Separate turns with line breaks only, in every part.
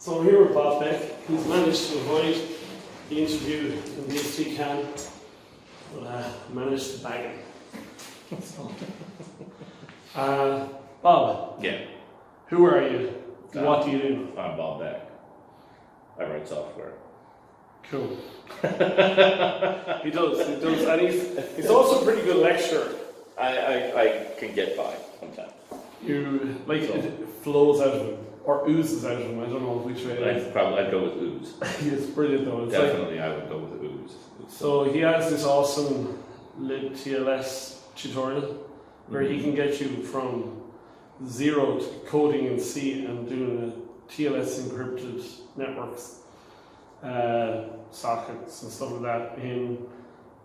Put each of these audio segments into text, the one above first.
So I'm here with Bob Beck. He's managed to avoid the interview in BSDCon, but managed to bag it. Bob.
Yeah.
Who are you? What do you do?
I'm Bob Beck. I write software.
Cool. He does, and he's also a pretty good lecturer.
I can get by sometimes.
You like it flows out of him or oozes out of him. I don't know which way.
I'd go with ooze.
It's brilliant though. It's
Definitely, I would go with ooze.
So he has this awesome libTLS tutorial where he can get you from zero to coding in C and doing a TLS encrypted networks, sockets and stuff like that in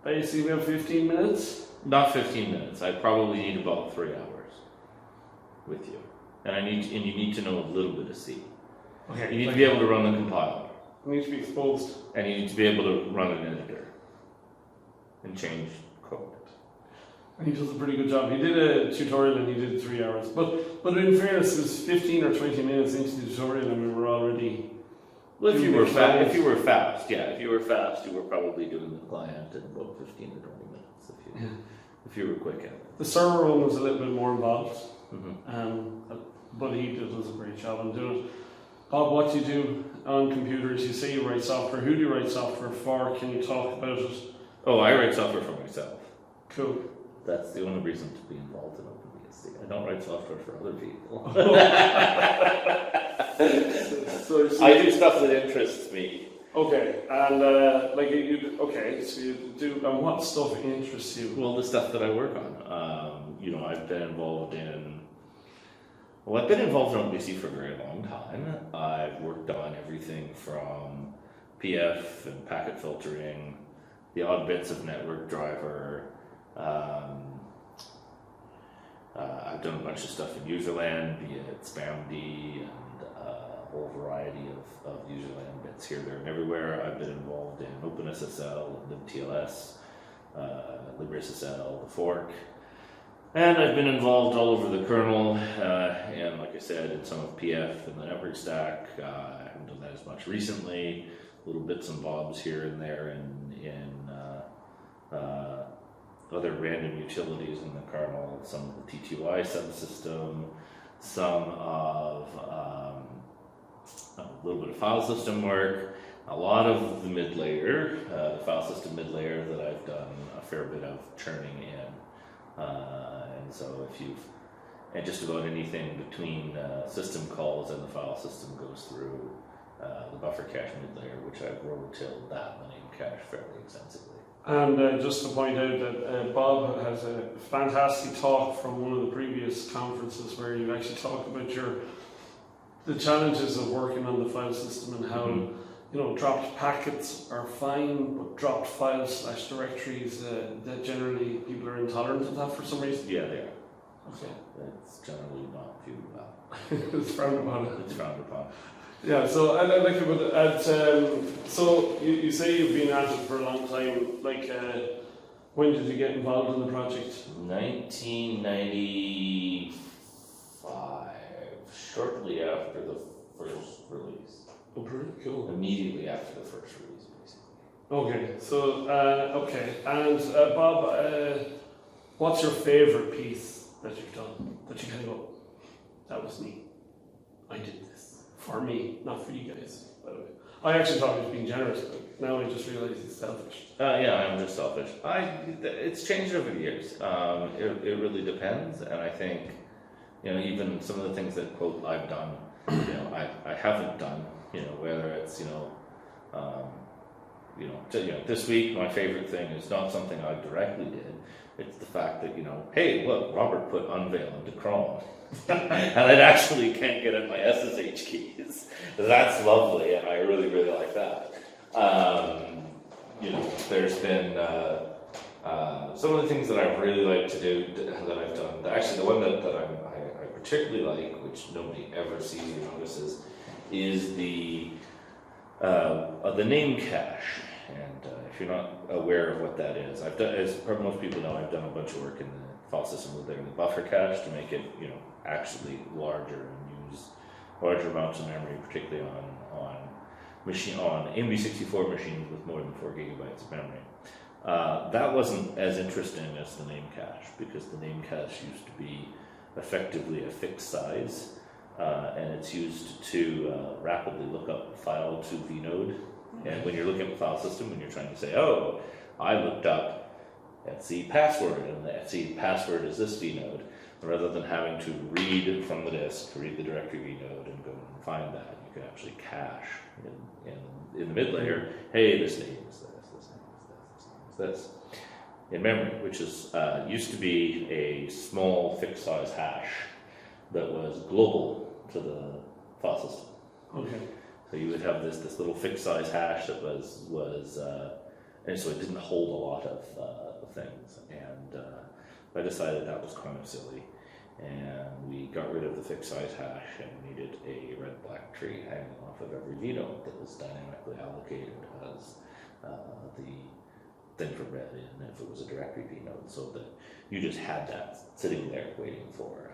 basically about 15 minutes.
Not 15 minutes. I probably need about 3 hours with you, and you need to know a little bit of C.
Okay.
You need to be able to run the compiler.
You need to be exposed.
And you need to be able to run an editor and change code.
And he does a pretty good job. He did a tutorial and he did 3 hours. But in fairness, it was 15 or 20 minutes into the tutorial and we were already.
Well, if you were fast, you were probably doing the client in about 15 to 20 minutes if you were quick at it.
The server one was a little bit more involved,
Mm-hmm.
but he does a great job on doing it. Bob, what do you do on computers? You say you write software. Who do you write software for? Can you talk about it?
Oh, I write software for myself.
Cool.
That's the only reason to be involved in OpenBSD. I don't write software for other people.
so
I do stuff that interests me.
Okay, and so you do, and what stuff interests you?
Well, the stuff that I work on. I've been involved in OpenBSD for a very long time. I've worked on everything from PF and packet filtering, the odd bits of network driver. I've done a bunch of stuff in userland, be it spamd and a whole variety of userland bits here, there, and everywhere. I've been involved in OpenSSL, libTLS, LibreSSL, the fork. And I've been involved all over the kernel, and like I said, in some of PF and the network stack. I haven't done that as much recently. Little bits and bobs here and there in other random utilities in the kernel. Some of the TTY subsystem, some of a little bit of file system work, a lot of the mid layer, the file system mid layer that I've done a fair bit of churning in. And so and just about anything between system calls and the file system goes through the buffer cache mid layer, which I've rototilled that many cache fairly extensively. And
just to point out that Bob has a fantastic talk from one of the previous conferences where you actually talk about the challenges of working on the file system and how dropped packets are fine, but dropped files / directories that generally people are intolerant of that for some reason.
Yeah, they are.
Okay.
It's generally not viewed well.
It's frowned upon.
It's frowned upon.
Yeah, so I'd like to put so you say you've been at it for a long time. Like, when did you get involved in the project?
1995, shortly after the first release.
Oh, pretty cool.
Immediately after the first release, basically.
Okay, so and Bob, what's your favorite piece that you've done that you kind of go, that was me, I did this for me, not for you guys, by the way. I actually thought he was being generous, but now I just realised he's selfish.
Yeah, I'm just selfish. It's changed over the years. It really depends, and I think, even some of the things that, quote, I've done, I haven't done, whether it's, this week my favorite thing is not something I directly did. It's the fact that, hey, look, Robert put unveil into Chrome. And I actually can't get at my SSH keys. That's lovely, and I really, really like that. There's been some of the things that I really like to do that I've done. Actually, the one that I particularly like, which nobody ever sees or notices, is the name cache. And if you're not aware of what that is, I've done, as most people know, I've done a bunch of work in the file system with the buffer cache to make it, actually larger and use larger amounts of memory, particularly on MB64 machines with more than 4 gigabytes of memory. That wasn't as interesting as the name cache, because the name cache used to be effectively a fixed size, and it's used to rapidly look up a file to vnode. And when you're looking at the file system, when you're trying to say, oh, I looked up etc password, and the etc password is this vnode, rather than having to read from the disk, read the directory vnode, and go and find that, you can actually cache in the mid layer, hey, this name is this, this name is this, this name is this, in memory, which is used to be a small fixed size hash that was global to the file system.
Okay.
So you would have this little fixed size hash that was and so it didn't hold a lot of things. And I decided that was kind of silly, and we got rid of the fixed size hash and needed a red-black tree hanging off of every vnode that was dynamically allocated as the thing for read in if it was a directory vnode, so that you just had that sitting there waiting for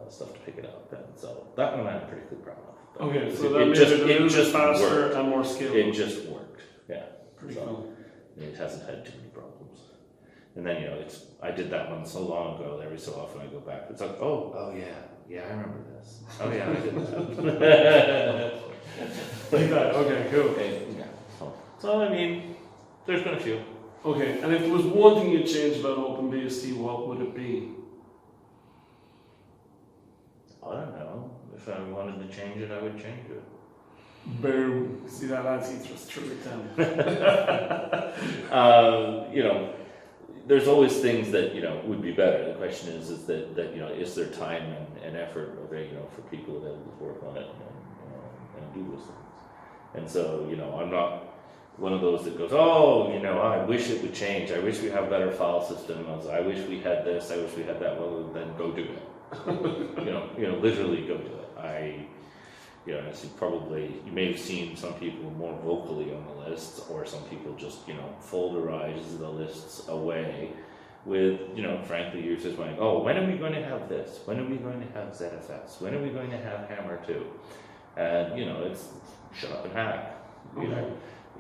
stuff to pick it up. And so that one I'm pretty proud of.
Okay, so that made it a little bit faster and more scalable.
It just worked, yeah.
Pretty cool.
It hasn't had too many problems. And then, I did that one so long ago, every so often I go back, it's like, oh yeah, I remember this. Oh yeah, I did that.
Like that, okay, cool.
And, yeah. So, I mean, there's been a few.
Okay, and if there was one thing you'd change about OpenBSD, what would it be?
I don't know. If I wanted to change it, I would change it.
Boom. See that lads, he just threw it down.
There's always things that, would be better. The question is that is there time and effort for people available to work on it and do those things. And so, I'm not one of those that goes, oh, I wish it would change. I wish we had a better file system. I wish we had this. I wish we had that. Well, then go do it. Literally go do it. I see you may have seen some people more vocally on the lists, or some people just, folderize the lists away with, frankly, you're just going, oh, when are we going to have this? When are we going to have ZFS? When are we going to have Hammer 2? And, it's shut up and hack.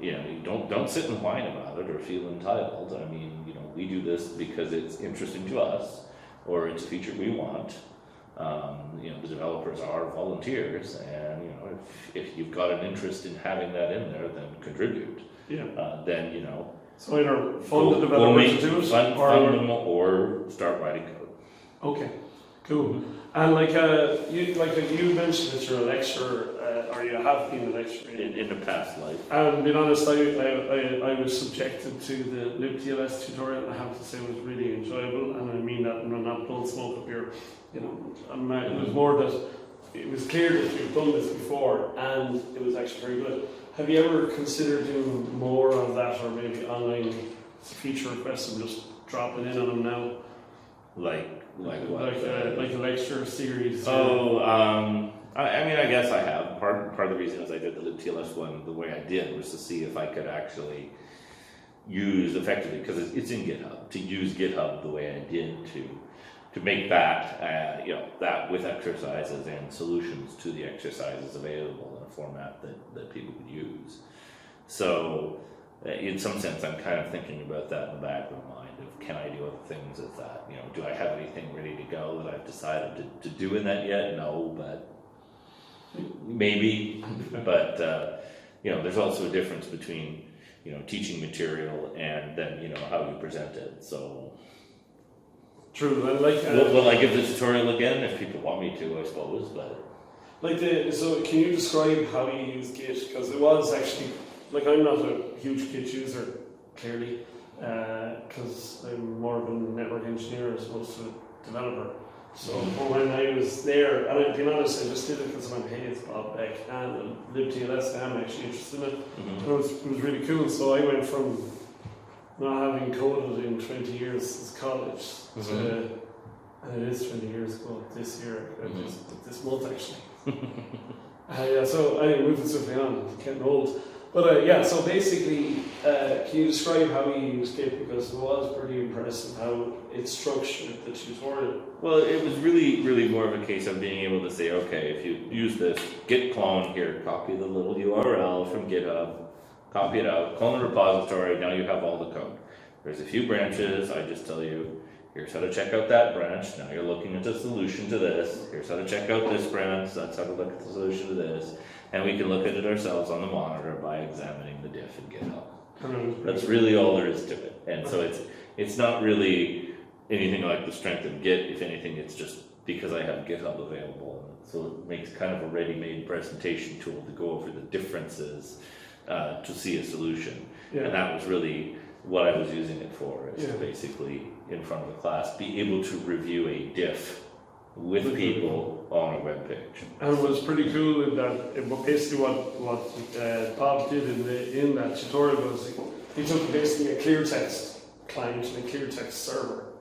You don't sit and whine about it or feel entitled. I mean, we do this because it's interesting to us, or it's a feature we want. The developers are volunteers, and if you've got an interest in having that in there, then contribute. Yeah. Then
So either fund the developer to do it,
fund them, or start writing code.
Okay, cool. And you mentioned that you're a lecturer, or you have been a lecturer
in the past life.
And being honest, I was subjected to the libTLS tutorial, and I have to say it was really enjoyable. And I mean that, and I'm not blowing smoke up here. It was more that it was clear that you've done this before, and it was actually very good. Have you ever considered doing more of that, or maybe online feature requests and just dropping in on them now?
Like what?
Like a lecture series.
I guess I have. Part of the reason is I did the libTLS one the way I did was to see if I could actually use effectively, because it's in GitHub, to use GitHub the way I did to make that that with exercises and solutions to the exercises available in a format that people could use. So in some sense, I'm kind of thinking about that in the back of my mind of, can I do other things with that? Do I have anything ready to go that I've decided to do in that yet? No, but maybe. But there's also a difference between teaching material and then how you present it. So
true.
Will I give the tutorial again if people want me to? I suppose, but
so can you describe how you use Git? Because it was actually, I'm not a huge Git user, clearly, because I'm more of a network engineer as opposed to a developer. So when I was there, and I'll be honest, I just did it because I'm like, hey, it's Bob Beck and libTLS, I'm actually interested in it. Mm-hmm. And it was really cool. So I went from not having coded in 20 years since college to, and it is 20 years ago this year, this month actually. So anyway, moving swiftly on, getting old. But yeah, so basically, can you describe how you use Git? Because it was pretty impressive how it structured the tutorial.
Well, it was really more of a case of being able to say, okay, if you use this git clone here, copy the little URL from GitHub, copy it out, clone the repository, now you have all the code. There's a few branches, I just tell you, here's how to check out that branch, now you're looking at the solution to this, here's how to check out this branch, that's how to look at the solution to this, and we can look at it ourselves on the monitor by examining the diff in GitHub. That's really all there is to it. And so it's not really anything like the strength of Git. If anything, it's just because I have GitHub available. So it makes kind of a ready-made presentation tool to go over the differences to see a solution.
Yeah.
And that was really what I was using it for, is to basically, in front of a class, be able to review a diff with people on a web page.
And it was pretty cool in that basically what Bob did in that tutorial was he took basically a clear text client and a clear text server,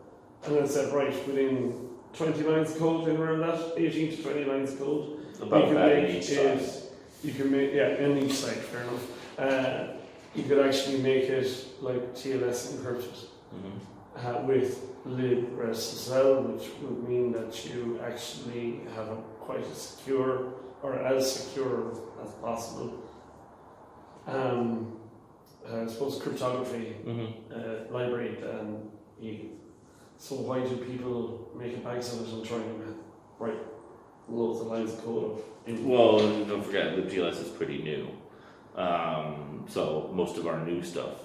and then said, right, within 20 lines of code, in around that, 18 to 20 lines of code,
About that in each side.
you can make, in each site, fair enough. You could actually make it like TLS encrypted with libRSSL, which would mean that you actually have quite a secure, or as secure as possible, I suppose, cryptography library than you. So why do people make a bags of it and try to write loads of lines of code?
Well, don't forget, libTLS is pretty new. So most of our new stuff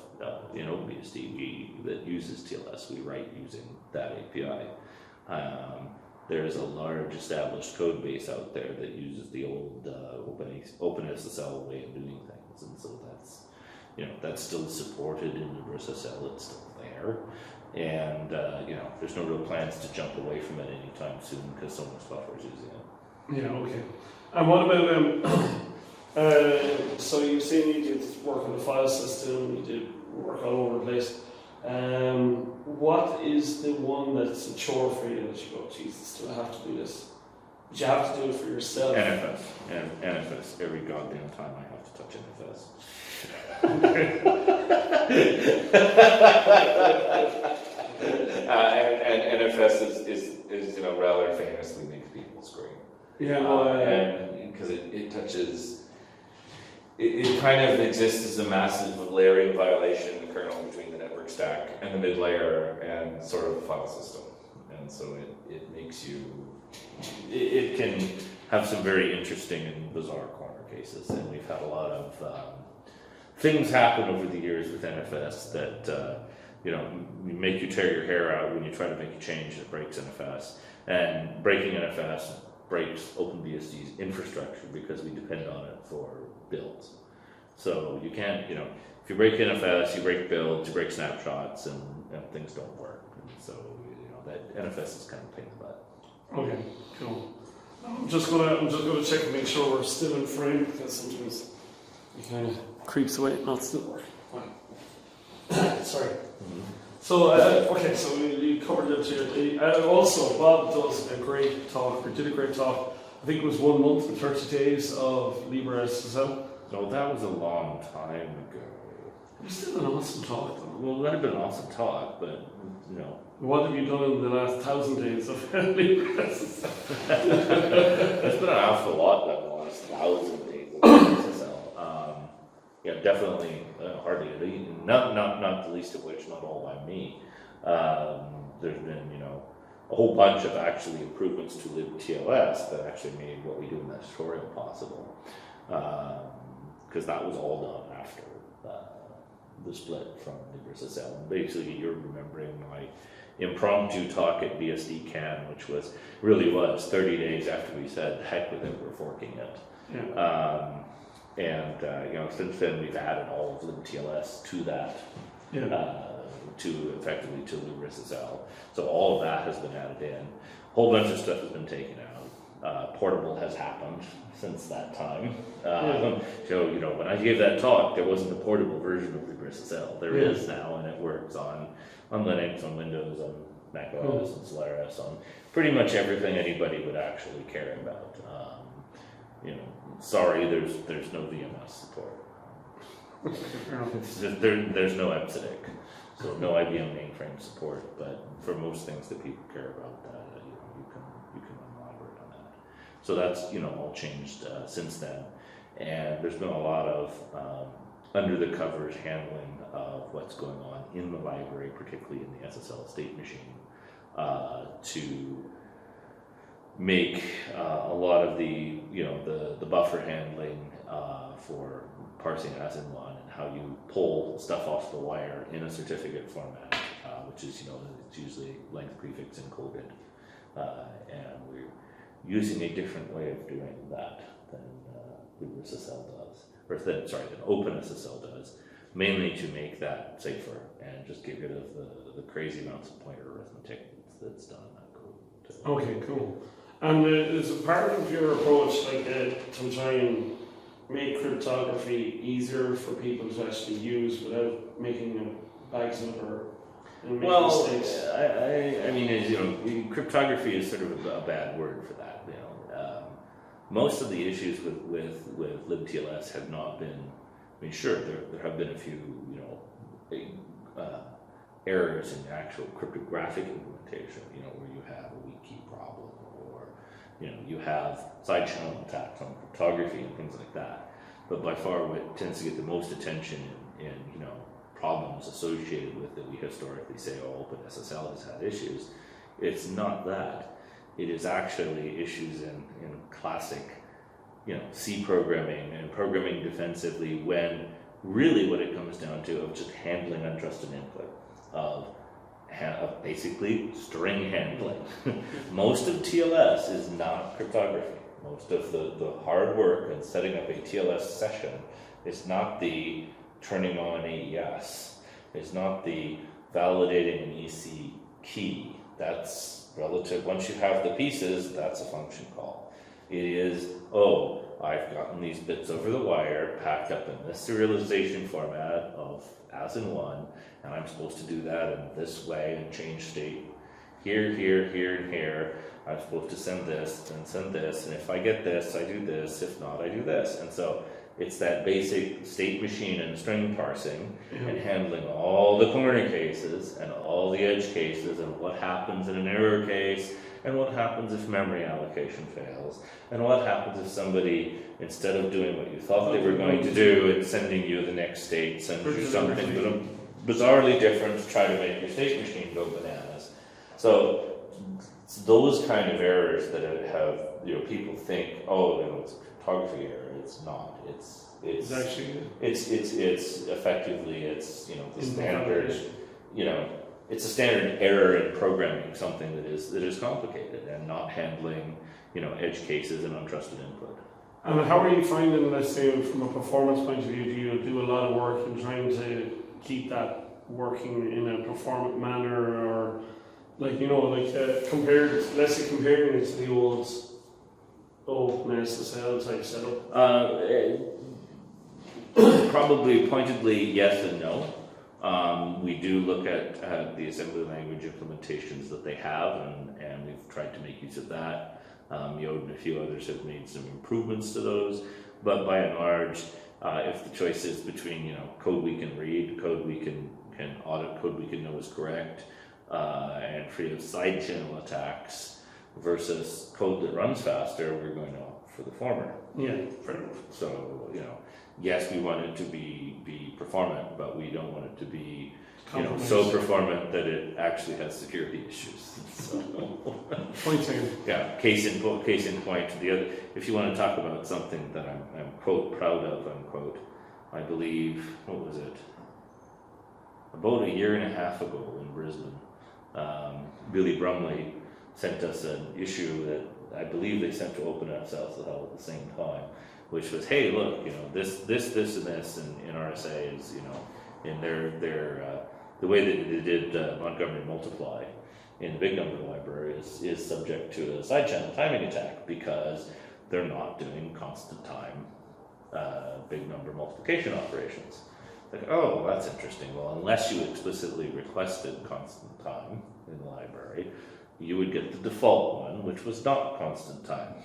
in OpenBSD that uses TLS, we write using that API. There's a large established code base out there that uses the old OpenSSL way of doing things, and so that's still supported in LibreSSL. It's still there, and there's no real plans to jump away from it anytime soon because so much software is using it.
Yeah, okay. And what about so you say you did work on the file system, you did work all over the place. What is the one that's a chore for you that you go, Jesus, do I have to do this? But you have to do it for yourself.
NFS. And NFS. Every goddamn time I have to touch NFS. And NFS is rather famously makes people scream.
Yeah,
and because it touches. It kind of exists as a massive layering violation in the kernel between the network stack and the mid layer and sort of the file system. And so it makes you, it can have some very interesting and bizarre corner cases. And we've had a lot of things happen over the years with NFS that, make you tear your hair out when you try to make a change that breaks NFS. And breaking NFS breaks OpenBSD's infrastructure because we depend on it for builds. So you can't, if you break NFS, you break builds, you break snapshots, and things don't work. And so, that NFS is kind of a pain in the butt.
Okay, cool. I'm just gonna check and make sure we're still in frame, because sometimes it kind of creeps away. No, it's still working. Sorry. So, okay, so you covered it here. Also, Bob does a great talk, or did a great talk. I think it was 1 month and 30 days of LibreSSL.
No, that was a long time ago.
It was still an awesome talk, though.
Well, that'd have been an awesome talk, but,
What have you done in the last 1,000 days of LibreSSL?
There's been an awful lot done in the last 1,000 days of LibreSSL. Definitely hardly any, not the least of which, not all by me. There's been, a whole bunch of actually improvements to libTLS that actually made what we do in that tutorial possible. Because that was all done after the split from LibreSSL. And basically, you're remembering my impromptu talk at BSDCon, which really was 30 days after we said, heck with it, we're forking it.
Yeah.
Since then we've added all of libTLS to that, to effectively to LibreSSL. So all of that has been added in. A whole bunch of stuff has been taken out. Portable has happened since that time. So when I gave that talk, there wasn't a portable version of LibreSSL. There is now, and it works on Linux, on Windows, on Mac OS, and Solaris, on pretty much everything anybody would actually care about. Sorry, there's no VMS support. There's no EBSDIC, so no IBM mainframe support. But for most things that people care about, you can elaborate on that. So that's all changed since then, and there's been a lot of under the covers handling of what's going on in the library, particularly in the SSL state machine, to make a lot of the the buffer handling for parsing as in one, and how you pull stuff off the wire in a certificate format, which is it's usually length prefix encoded, and we're using a different way of doing that than LibreSSL does, or than OpenSSL does, mainly to make that safer and just get rid of the crazy amounts of pointer arithmetic that's done in that code.
Okay, cool. And is a part of your approach to try and make cryptography easier for people to actually use without making bags of it or making mistakes?
I mean, as cryptography is sort of a bad word for that. Most of the issues with libTLS have not been. I mean, sure, there have been a few errors in the actual cryptographic implementation. Where you have a weak key problem, or you have side channel attacks on cryptography and things like that. But by far, what tends to get the most attention in problems associated with it, we historically say, OpenSSL has had issues. It's not that. It is actually issues in classic, C programming and programming defensively, when really what it comes down to of just handling untrusted input, of basically string handling. Most of TLS is not cryptography. Most of the hard work in setting up a TLS session is not the turning on AES. It's not the validating an EC key. That's relative. Once you have the pieces, that's a function call. It is, I've gotten these bits over the wire, packed up in this serialization format of as in one, and I'm supposed to do that in this way and change state here, here, here, and here. I'm supposed to send this and send this, and if I get this, I do this. If not, I do this. And so it's that basic state machine and string parsing and handling all the corner cases and all the edge cases, and what happens in an error case, and what happens if memory allocation fails, and what happens if somebody, instead of doing what you thought they were going to do and sending you the next state, sends you something bizarrely different to try to make your state machine go bananas. So those kind of errors that have people think, it's a cryptography error. It's not. It's actually it's effectively the standard. It's a standard error in programming something that is complicated and not handling edge cases and untrusted input.
And how are you finding, let's say, from a performance point of view, do you do a lot of work in trying to keep that working in a performant manner, or comparing it to the old OpenSSL type setup?
Probably pointedly yes and no. We do look at the assembly language implementations that they have, and we've tried to make use of that. Yode and a few others have made some improvements to those, but by and large, if the choice is between code we can read, code we can audit, code we can know is correct, and free of side channel attacks, versus code that runs faster, we're going to opt for the former.
Yeah, fair enough.
So yes, we want it to be performant, but we don't want it to be so performant that it actually has security issues. So,
point taken.
Yeah, case in point. The other, if you want to talk about something that I'm quote proud of, unquote, I believe, what was it? About a year and a half ago in Brisbane, Billy Brumley sent us an issue that I believe they sent to OpenSSL at the same time, which was, hey, look, this, and this, and in RSA is, in their the way that they did Montgomery multiply in the big number library is subject to a side channel timing attack, because they're not doing constant time big number multiplication operations. Like, oh, that's interesting. Well, unless you explicitly requested constant time in the library, you would get the default one, which was not constant time.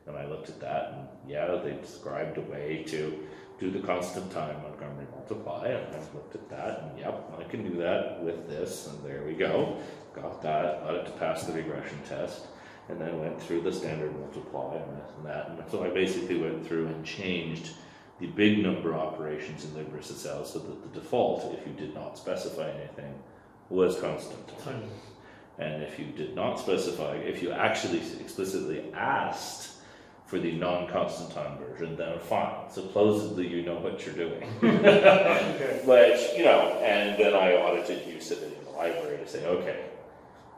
And I looked at that, and yeah, they described a way to do the constant time Montgomery multiply, and I looked at that, and yep, I can do that with this, and there we go. Got that, got it to pass the regression test, and then went through the standard multiply and that. And so I basically went through and changed the big number operations in LibreSSL so that the default, if you did not specify anything, was constant time. And if you did not specify, if you actually explicitly asked for the non-constant time version, then fine. Supposedly you know what you're doing.
Okay.
Which, you know, and then I audited use of it in the library to say, okay,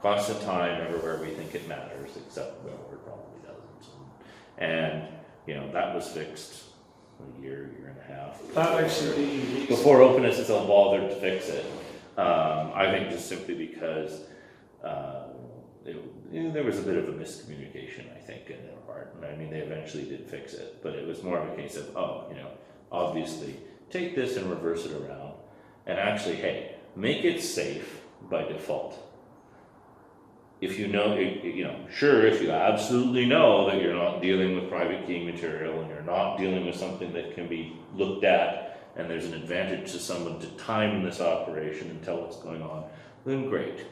constant time everywhere we think it matters, except where it probably doesn't. And, you know, that was fixed a year and a half.
That actually...
Before OpenSSL bothered to fix it. I think just simply because there was a bit of a miscommunication, I think, in their part. I mean, they eventually did fix it, but it was more of a case of, oh, you know, obviously, take this and reverse it around, and actually, hey, make it safe by default. If you know, you know, sure, if you absolutely know that you're not dealing with private keying material and you're not dealing with something that can be looked at, and there's an advantage to someone to time this operation and tell what's going on, then great.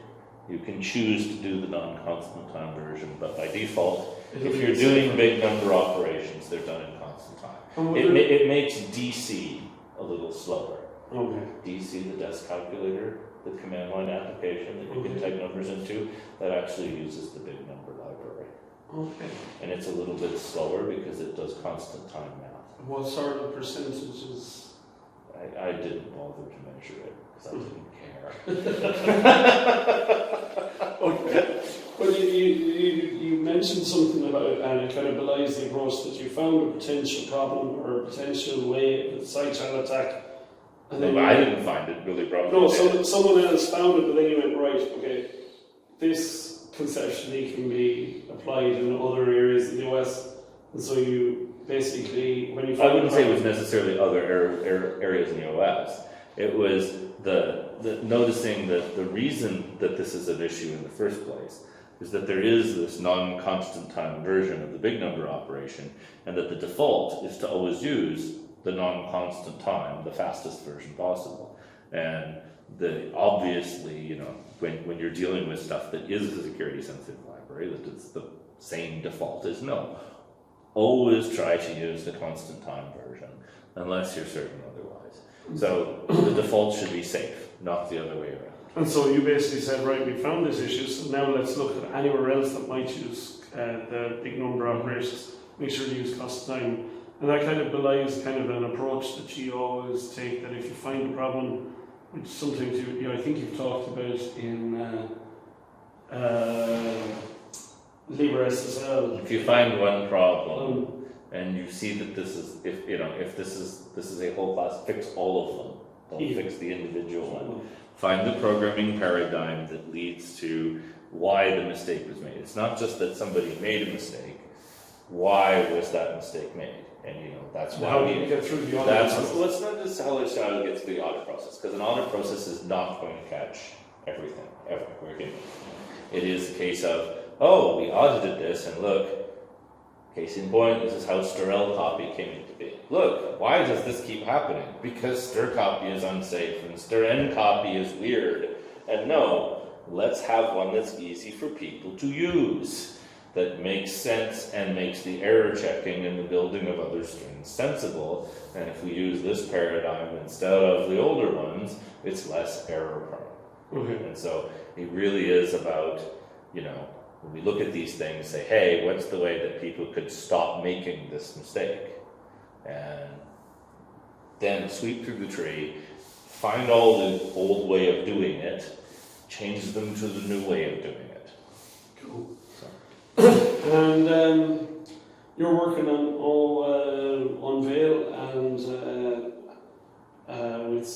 You can choose to do the non-constant time version, but by default, if you're doing big number operations, they're done in constant time. It makes DC a little slower.
Okay.
DC, the desk calculator, the command line application that you can type numbers into, that actually uses the big number library.
Okay.
And it's a little bit slower because it does constant time math.
What sort of percentages?
I didn't bother to measure it because I didn't care.
Okay. Well, you mentioned something about, and it kind of belies the approach, that you found a potential problem or a potential way of a side channel attack. And then
I didn't find it really problem.
No, someone else found it, but then you went, right, okay, this conceptually can be applied in other areas in the OS. And so you basically, when you
I wouldn't say it was necessarily other areas in the OS. It was the noticing that the reason that this is an issue in the first place is that there is this non-constant time version of the big number operation, and that the default is to always use the non-constant time, the fastest version possible. And obviously, you know, when you're dealing with stuff that is the security sensitive library, that it's the same default is no. Always try to use the constant time version, unless you're certain otherwise. So the default should be safe, not the other way around.
And so you basically said, right, we found this issue, so now let's look at anywhere else that might use the big number operations, make sure to use constant time. And that kind of belies kind of an approach that you always take, that if you find a problem, which is something I think you've talked about in LibreSSL.
If you find one problem and you see that this is, if this is a whole class, fix all of them. Don't fix the individual one. Find the programming paradigm that leads to why the mistake was made. It's not just that somebody made a mistake. Why was that mistake made? And that's why
how do you get through the audit process?
Well, it's not just how to get through the audit process, because an audit process is not going to catch everything ever. It is a case of, oh, we audited this, and look, case in point, this is how strl copy came into being. Look, why does this keep happening? Because stir copy is unsafe and stir n copy is weird. And no, let's have one that's easy for people to use, that makes sense and makes the error checking and the building of other strings sensible. And if we use this paradigm instead of the older ones, it's less error prone.
Okay.
And so it really is about, when we look at these things, say, hey, what's the way that people could stop making this mistake? And then sweep through the tree, find all the old way of doing it, change them to the new way of doing it.
Cool. And you're working on Unveil and with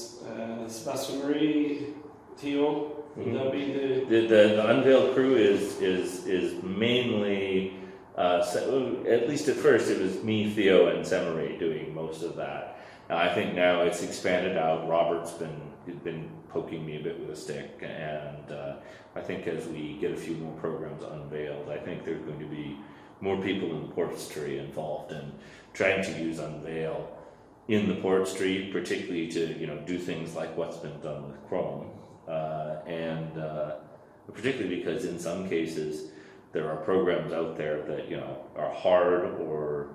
Sebastian Marie, Theo. Would that be
the Unveil crew is mainly, at least at first, it was me, Theo, and Semarie doing most of that. I think now it's expanded out. Robert's been poking me a bit with a stick, and I think as we get a few more programs unveiled, I think there's going to be more people in the Portstry involved in trying to use Unveil in the port street, particularly to do things like what's been done with Chrome, and particularly because in some cases there are programs out there that are hard or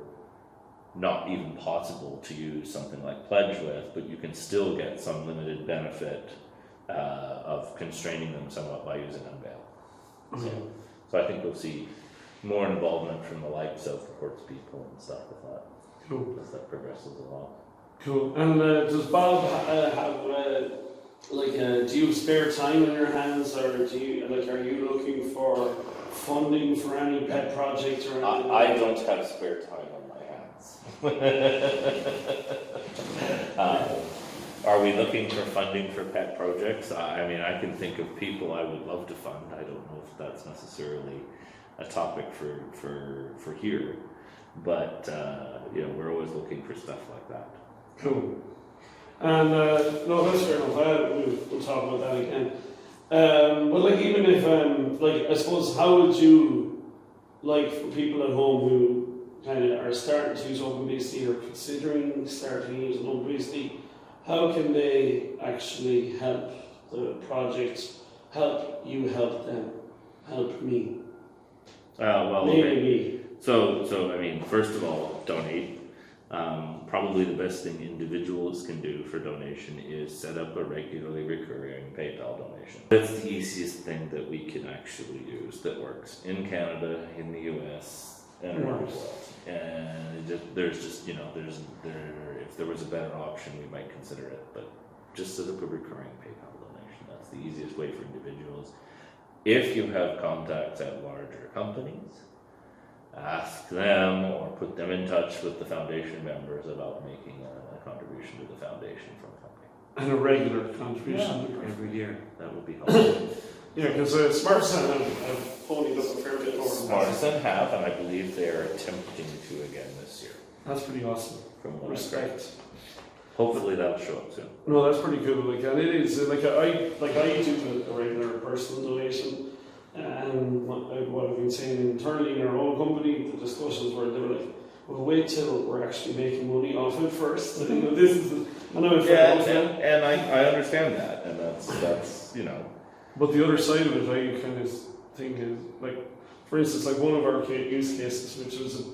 not even possible to use something like Pledge with, but you can still get some limited benefit of constraining them somewhat by using Unveil. So I think we'll see more involvement from the likes of the ports people and stuff with that.
Cool.
As that progresses along.
Cool. And does Bob have do you have spare time in your hands, or do you are you looking for funding for any pet project or anything?
I don't have spare time on my hands. Are we looking for funding for pet projects? I mean, I can think of people I would love to fund. I don't know if that's necessarily a topic for here, but we're always looking for stuff like that.
Cool. And no, that's fair enough. We'll talk about that again. But even if I suppose, how would you for people at home who kind of are starting to use OpenBSD or considering starting using OpenBSD, how can they actually help the project, help you, help them, help me?
Mainly
me.
So I mean, first of all, donate. Probably the best thing individuals can do for donation is set up a regularly recurring PayPal donation. That's the easiest thing that we can actually use that works in Canada, in the US, and around the world. And there's just if there was a better option, we might consider it. But just set up a recurring PayPal donation. That's the easiest way for individuals. If you have contacts at larger companies, ask them or put them in touch with the foundation members about making a contribution to the foundation from a company.
And a regular contribution.
Yeah, every year. That would be helpful.
Yeah, because Smartson have phoned up a fair bit more.
Smartson have, and I believe they're attempting to again this year.
That's pretty awesome.
From what
Respect.
Hopefully that'll show up soon.
No, that's pretty cool. And it is I do a regular personal donation. And what I've been saying internally in our own company, the discussions were they were like, "Well, wait till we're actually making money off it first." This is, and
I understand that, and that's
But the other side of it, I kind of think is for instance, one of our use cases, which was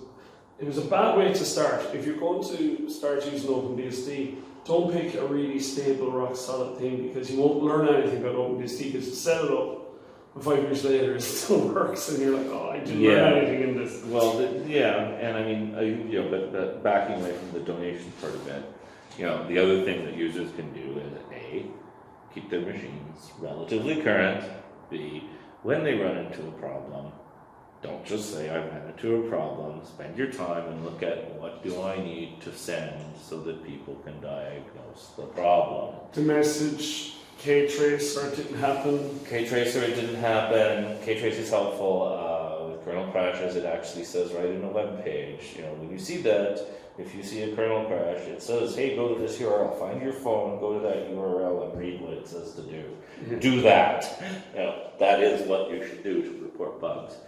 a bad way to start. If you're going to start using OpenBSD, don't pick a really stable, rock solid thing, because you won't learn anything about OpenBSD. Because you set it up. 5 years later, it still works, and you're like, "Oh, I didn't learn anything in this."
Well, and I mean, but backing away from the donation part of it, the other thing that users can do is A, keep their machines relatively current. B, when they run into a problem, don't just say I ran into a problem. Spend your time and look at what do I need to send so that people can diagnose the problem.
The message. K-Tracer, it didn't happen.
K-Tracer, it didn't happen. K-Tracer is helpful. With kernel crashes, it actually says right in a web page. When you see that, if you see a kernel crash, it says, "Hey, go to this URL. Find your phone, go to that URL, and read what it says to do."
Yeah.
Do that. That is what you should do to report bugs.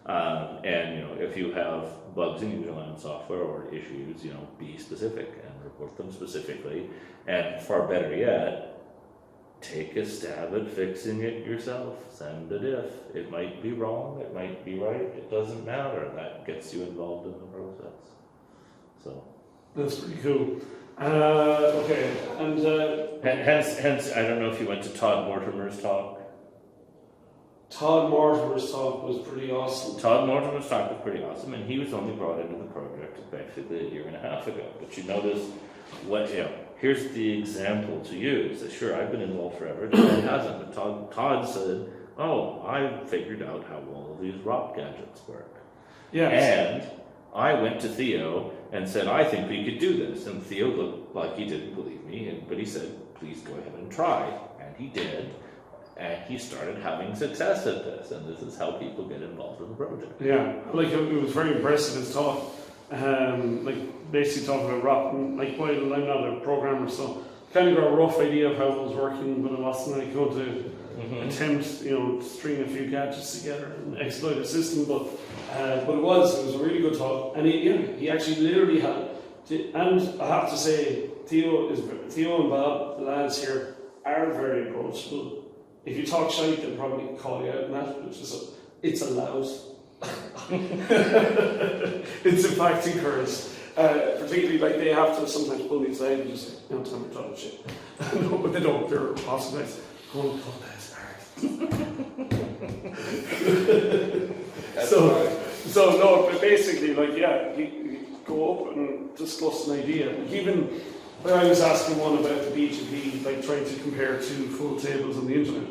And if you have bugs in userland software or issues, be specific and report them specifically. And far better yet, take a stab at fixing it yourself. Send a diff. It might be wrong, it might be right, it doesn't matter. That gets you involved in the process. So
that's pretty cool. Okay, and
hence, I don't know if you went to Todd Mortimer's talk.
Todd Mortimer's talk was pretty awesome.
Todd Mortimer's talk was pretty awesome, and he was only brought into the project basically a year and a half ago. But you notice what here's the example to use. Sure, I've been involved forever, Todd hasn't, but Todd said, "Oh, I figured out how all of these ROP gadgets work."
Yes.
And I went to Theo and said, "I think we could do this." And Theo looked like he didn't believe me, but he said, "Please go ahead and try." And he did. And he started having success at this, and this is how people get involved in the project.
Yeah, it was very impressive, his talk. Basically talking about ROP, and while I'm not a programmer, so kind of got a rough idea of how it was working, but it wasn't going to attempt, string a few gadgets together and exploit a system. But it was a really good talk, and he actually literally had And I have to say, Theo and Bob, the lads here, are very approachable. If you talk shite, they'll probably call you out on that, which is it's allowed. It's in fact encouraged. Particularly, like, they have to sometimes pull me aside and just say, tell me to talk shit. No, but they don't. They're awesome guys. Go on, call that. So no, but basically, like, yeah, you go up and discuss an idea. Like, even when I was asking one about the BGP, like trying to compare two full tables on the internet,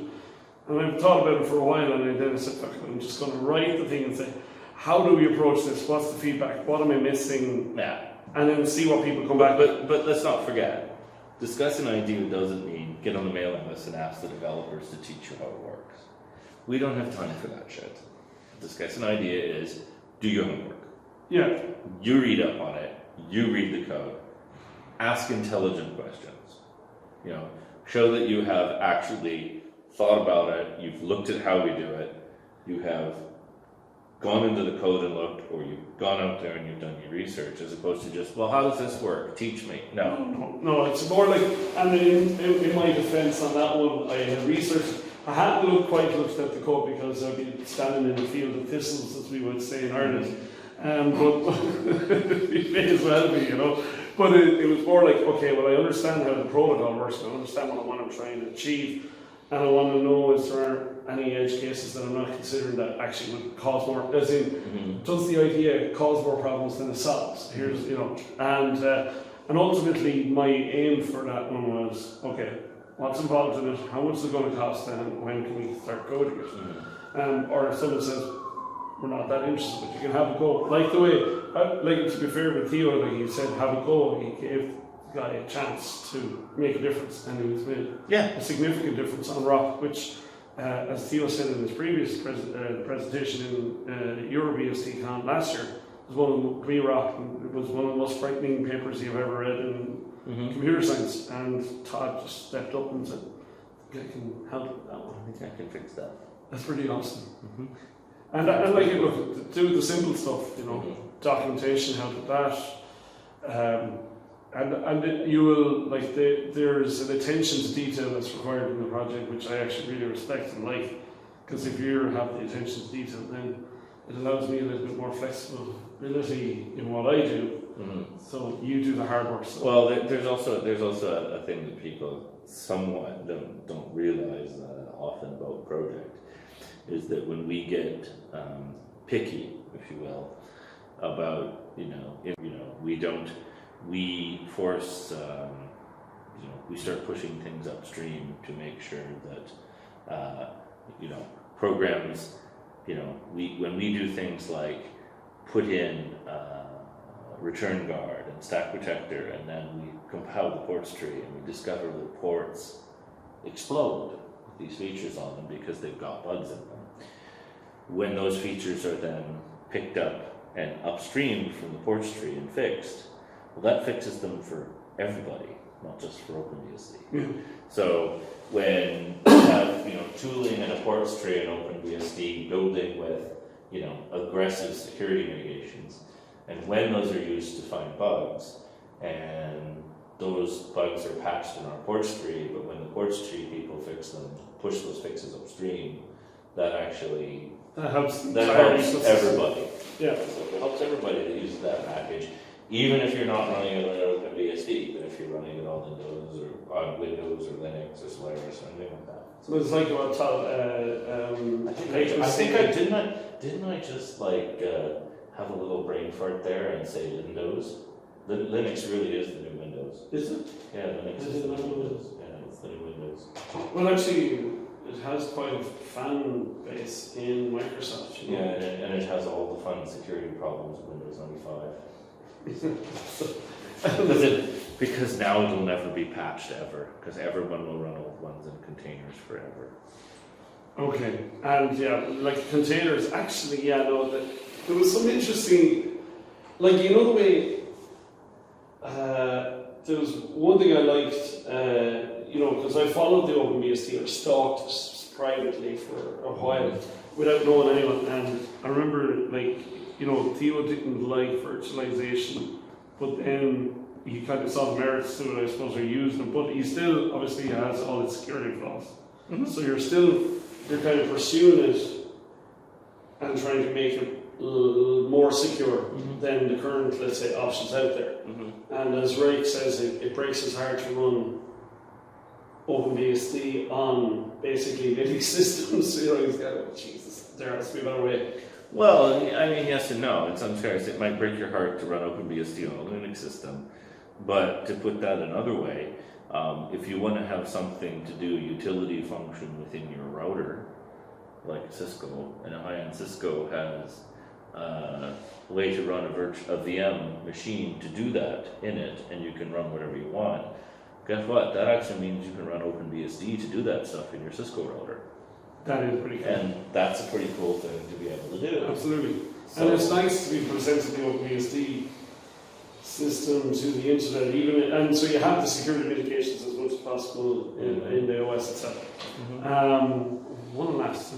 and I've thought about it for a while, and then I said, fuck it, I'm just going to write the thing and say, how do we approach this? What's the feedback? What am I missing?
Yeah.
And then see what people come back with.
But let's not forget, discuss an idea doesn't mean get on the mailing list and ask the developers to teach you how it works. We don't have time for that shit. Discuss an idea is do your homework.
Yeah.
You read up on it. You read the code. Ask intelligent questions. You know, show that you have actually thought about it. You've looked at how we do it. You have gone into the code and looked, or you've gone out there and you've done your research, as opposed to just, well, how does this work? Teach me.
No, it's more like, and in my defense on that one, I had researched. I hadn't quite looked at the code because I'd be standing in the field of thistles, as we would say in Ireland. But it may as well be, you know. But it was more like, okay, well, I understand how the protocol works, I understand what I'm trying to achieve, and I want to know, is there any edge cases that I'm not considering that actually would cause more, as in, does the idea cause more problems than it solves? Here's, you know, and ultimately my aim for that one was, okay, what's involved in it, how much is it going to cost, and when can we start coding it? Or if someone says, we're not that interested, but you can have a go. Like the way, like, to be fair with Theo, like he said, have a go. He gave the guy a chance to make a difference, and he was made a significant difference on rock, which, as Theo said in his previous presentation in EuroBSDCon last year, was one of the rock. It was one of the most frightening papers you've ever read in computer science, and Todd just stepped up and said, I can help with that one.
I think I can fix that.
That's pretty awesome. And like, look, do the simple stuff, you know, documentation, help with that. And you will, like, there's an attention to detail that's required in the project, which I actually really respect and like, because if you have the attention to detail, then it allows me a little bit more flexibility in what I do. So you do the hard work. So.
Well, there's also a thing that people somewhat don't realize often about a project, is that when we get picky, if you will, about we force we start pushing things upstream to make sure that programs, when we do things like put in return guard and stack protector, and then we compile the ports tree and we discover that ports explode with these features on them because they've got bugs in them. When those features are then picked up and upstreamed from the ports tree and fixed, well, that fixes them for everybody, not just for OpenBSD. So when you have tooling and a ports tree in OpenBSD building with aggressive security mitigations, and when those are used to find bugs, and those bugs are patched in our ports tree, but when the ports tree people fix them, push those fixes upstream, that helps everybody. Yeah, so it helps everybody that uses that package, even if you're not running it on OpenBSD, but if you're running it on Windows or on Windows or Linux or Solaris or anything like that.
So it's like about
didn't I just have a little brain fart there and say Windows? Linux really is the new Windows.
Is it?
Yeah, Linux is the new Windows. Yeah, it's the new Windows.
Well, actually, it has quite a fan base in Microsoft.
Yeah, and it has all the fun security problems of Windows 95. Because now it'll never be patched ever, because everyone will run old ones in containers forever.
Okay, and yeah, like containers, actually, there was some interesting, the way, there was one thing I liked, because I followed the OpenBSD, or stalked it privately for a while without knowing anyone, and I remember, Theo didn't like virtualization but then he kind of saw the merits to it, I suppose, or used them, but he still obviously has all its security flaws. So you're kind of pursuing it and trying to make it more secure than the current, let's say, options out there. And as Rake says, it breaks his heart to run OpenBSD on basically Linux systems. You know, he's got, oh, Jesus, there has to be a better way.
Well, I mean, yes and no. In some cases, it might break your heart to run OpenBSD on a Linux system, but to put that another way, if you want to have something to do a utility function within your router, like Cisco, and a high-end Cisco has a way to run a VM machine to do that in it, and you can run whatever you want. Guess what? That actually means you can run OpenBSD to do that stuff in your Cisco router.
That is pretty cool.
And that's a pretty cool thing to be able to do.
Absolutely.
So,
and it's nice to be presenting the OpenBSD system to the internet, and so you have the security mitigations as much as possible in the OS itself. One last,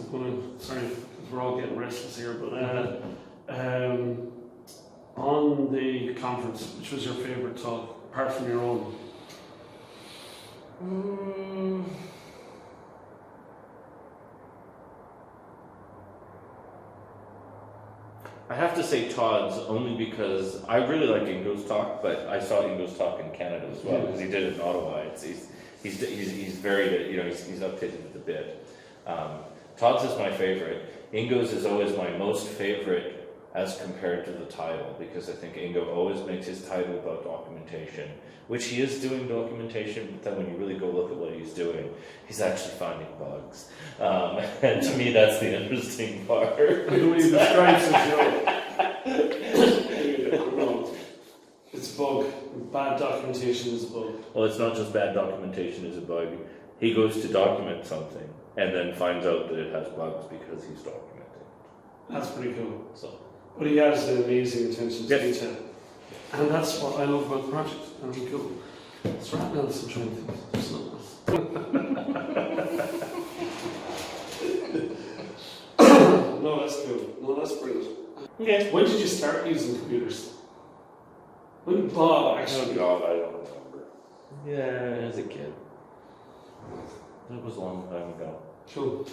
sorry, because we're all getting restless here, but on the conference, which was your favourite talk, apart from your own?
I have to say Todd's only because I really liked Ingo's talk, but I saw Ingo's talk in Canada as well because he did it in Ottawa. He's very, you know, he's updated it a bit. Todd's is my favorite. Ingo's is always my most favorite as compared to the title, because I think Ingo always makes his title about documentation, which he is doing documentation, but then when you really go look at what he's doing, he's actually finding bugs. And to me, that's the interesting part.
The way he describes it, no, it's a bug. Bad documentation is a bug.
Well, it's not just bad documentation is a bug. He goes to document something and then finds out that it has bugs because he's documenting.
That's pretty cool.
So.
But he has an amazing attention to
Yes.
detail. And that's what I love about the project. And I'm cool. It's right now, some trying to think. There's something else. No, that's cool. No, that's brilliant.
Okay.
When did you start using computers? When did Bob actually?
Oh God, I don't remember. Yeah, as a kid. That was a long time ago.
Cool.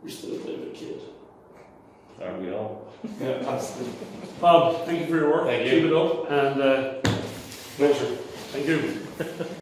You're still a bit of a kid.
Are we all?
Yeah, absolutely. Bob, thank you for your work.
Thank you.
Keep it up, and pleasure. Thank you.